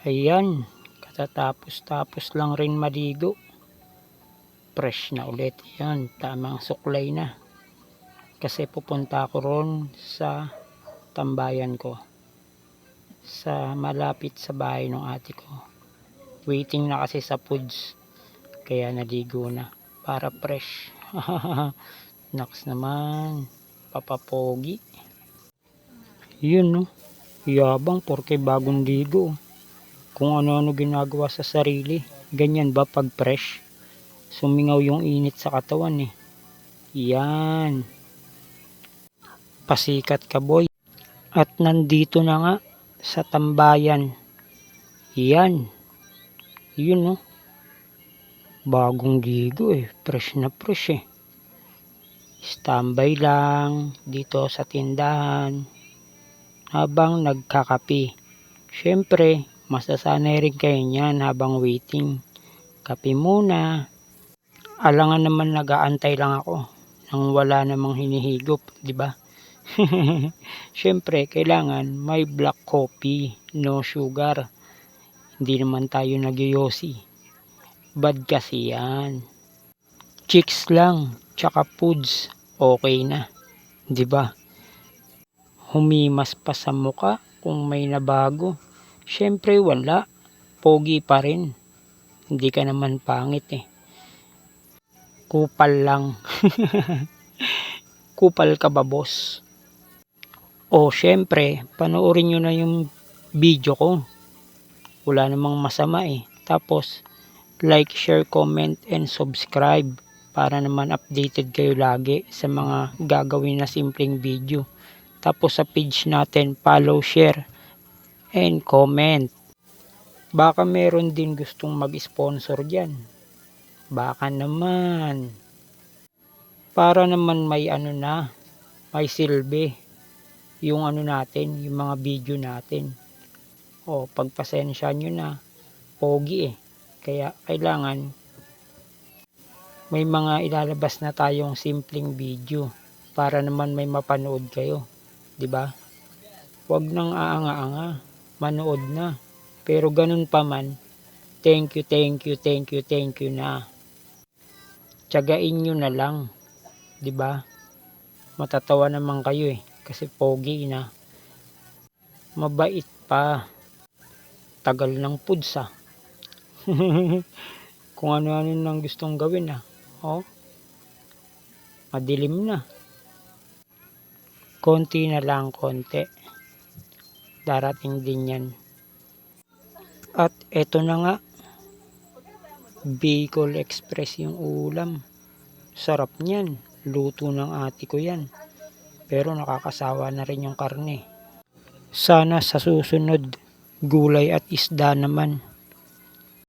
Ayan, katatapos-tapos lang rin maligo. Fresh na ulit. Yan, tamang suklay na. Kasi pupunta ako ron sa tambayan ko. Sa malapit sa bahay ng ate ko. Waiting na kasi sa foods. Kaya naligo na. Para fresh. Naks naman. Papapogi. Yun no. Yabang porke bagong ligo. Kung ano-ano ginagawa sa sarili. Ganyan ba pag fresh? Sumingaw yung init sa katawan eh. Yan. Pasikat ka boy. At nandito na nga sa tambayan. Yan. Yun no. Bagong ligo eh. Fresh na fresh eh. Standby lang dito sa tindahan. Habang nagkakape. Syempre, masasanay rin kayo niyan habang waiting. Kape muna. Alangan naman nag-aantay lang ako nang wala namang hinihigop, di ba? Syempre, kailangan may black coffee, no sugar. Hindi naman tayo nagyoyosi. Bad kasi yan. Chicks lang, tsaka foods, okay na. Di ba? Humimas pa sa muka kung may nabago. Syempre wala. Pogi pa rin. Hindi ka naman pangit eh. Kupal lang. Kupal ka ba boss? O syempre, panoorin nyo na yung video ko. Wala namang masama eh. Tapos, like, share, comment, and subscribe. Para naman updated kayo lagi sa mga gagawin na simpleng video. Tapos sa page natin, follow, share, and comment. Baka meron din gustong mag-sponsor dyan. Baka naman. Para naman may ano na, may silbi. Yung ano natin, yung mga video natin. O, pagpasensya nyo na. Pogi eh. Kaya kailangan may mga ilalabas na tayong simpleng video. Para naman may mapanood kayo. 'Di ba? Huwag nang aanga-anga. Manood na. Pero ganun pa man, thank you na. Tiyagain nyo na lang. 'Di ba? Matatawa naman kayo eh. Kasi pogi na. Mabait pa. Tagal ng foods ah. Kung ano-ano nang gustong gawin ah. Oh. Madilim na. Konti na lang, konti. Darating din yan. At eto na nga. Bicol Express yung ulam. Sarap niyan. Luto ng ate ko yan. Pero nakakasawa na rin yung karne. Sana sa susunod, gulay at isda naman.